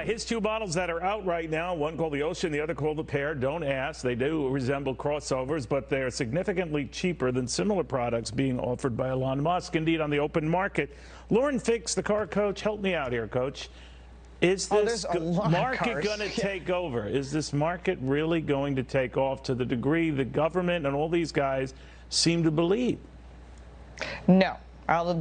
His two models that are out right now, one called the Ocean, the other called the Pear. Don't ask. They do resemble crossovers, but they're significantly cheaper than similar products being offered by Elon Musk, indeed, on the open market. Lauren Fix, the car coach, help me out here, coach. Is this market going to take over? Is this market really going to take off to the degree the government and all these guys seem to believe? No. I'll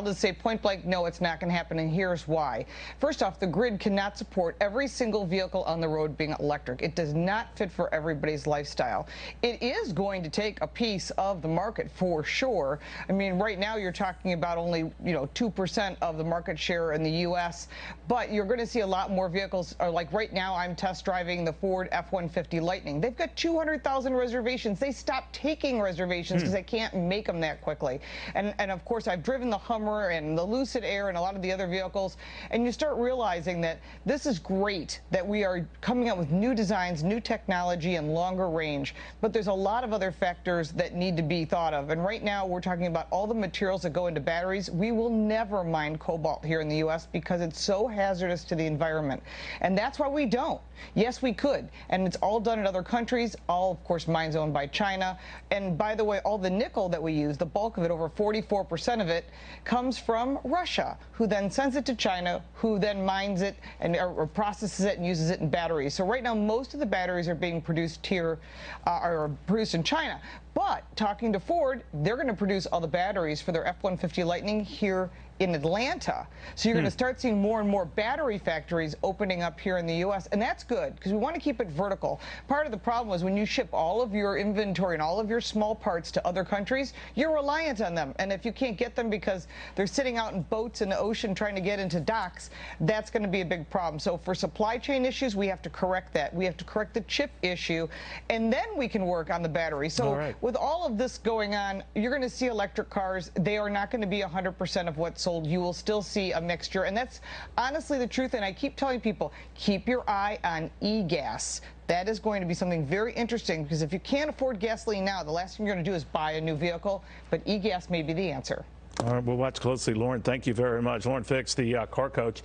just say point blank, no, it's not going to happen, and here's why. First off, the grid cannot support every single vehicle on the road being electric. It does not fit for everybody's lifestyle. It is going to take a piece of the market for sure. I mean, right now you're talking about only 2% of the market share in the U.S., but you're going to see a lot more vehicles. Like right now, I'm test driving the Ford F-150 Lightning. They've got 200,000 reservations. They stopped taking reservations because they can't make them that quickly. And of course, I've driven the Hummer and the Lucid Air and a lot of the other vehicles, and you start realizing that this is great that we are coming out with new designs, new technology, and longer range, but there's a lot of other factors that need to be thought of. And right now we're talking about all the materials that go into batteries. We will never mine cobalt here in the U.S. because it's so hazardous to the environment, and that's why we don't. Yes, we could, and it's all done in other countries, all of course mines owned by China. And by the way, all the nickel that we use, the bulk of it, over 44% of it, comes from Russia, who then sends it to China, who then mines it and or processes it and uses it in batteries. So right now, most of the batteries are being produced here, are produced in China. But talking to Ford, they're going to produce all the batteries for their F-150 Lightning here in Atlanta. So you're going to start seeing more and more battery factories opening up here in the U.S., and that's good because we want to keep it vertical. Part of the problem is when you ship all of your inventory and all of your small parts to other countries, you're reliant on them. And if you can't get them because they're sitting out in boats in the ocean trying to get into docks, that's going to be a big problem. So for supply chain issues, we have to correct that. We have to correct the chip issue, and then we can work on the battery. So with all of this going on, you're going to see electric cars. They are not going to be 100% of what's sold. You will still see a mixture, and that's honestly the truth. And I keep telling people, keep your eye on e-gas. That is going to be something very interesting, because if you can't afford gasoline now, the last thing you're going to do is buy a new vehicle, but e-gas may be the answer. All right, we'll watch closely. Lauren, thank you very much. Lauren Fix, the car coach.